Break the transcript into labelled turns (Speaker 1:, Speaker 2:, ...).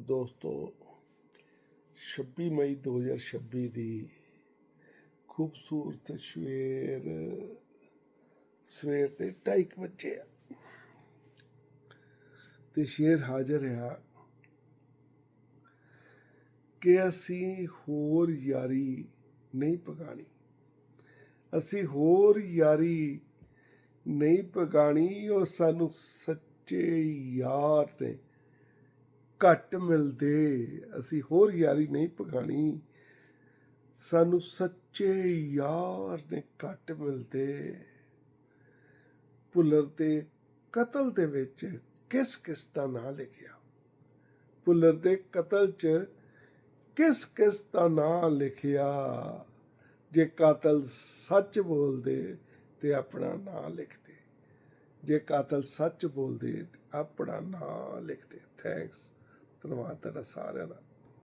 Speaker 1: ਦੋਸਤੋ 26 ਮਈ 2026 ਦੀ ਖੂਬਸੂਰਤ ਸਵੇਰ ਦੇ 2:30 ਵਜੇ ਆ ਤੇ ਸ਼ੇਰ ਹਾਜ਼ਰ ਆ ਕਿ ਅਸੀਂ ਹੋਰ ਯਾਰੀ ਨਹੀਂ ਪਗਾਣੀ, ਅਸੀਂ ਹੋਰ ਯਾਰੀ ਨਹੀਂ ਪਗਾਣੀ। ਉਹ ਸਾਨੂੰ ਸੱਚੇ ਯਾਰ ਨੇ ਘੱਟ ਮਿਲਦੇ, ਅਸੀਂ ਹੋਰ ਯਾਰੀ ਨਹੀਂ ਪਗਾਣੀ, ਸਾਨੂੰ ਸੱਚੇ ਯਾਰ ਨੇ ਘੱਟ ਮਿਲਦੇ। ਭੁੱਲਰ ਦੇ ਕਤਲ ਦੇ ਵਿੱਚ ਕਿਸ ਕਿਸ ਦਾ ਨਾਂ ਲਿਖਿਆ, ਭੁੱਲਰ ਦੇ ਕਤਲ 'ਚ ਕਿਸ ਕਿਸ ਦਾ ਨਾਂ ਲਿਖਿਆ। ਜੇ ਕਾਤਲ ਸੱਚ ਬੋਲਦੇ ਤੇ ਆਪਣਾ ਨਾਂ ਲਿਖਦੇ, ਜੇ ਕਾਤਲ ਸੱਚ ਬੋਲਦੇ ਤੇ ਆਪਣਾ ਨਾਂ ਲਿਖਦੇ। ਥੈਂਕਸ, ਧੰਨਵਾਦ ਤੁਹਾਡਾ ਸਾਰਿਆਂ ਦਾ।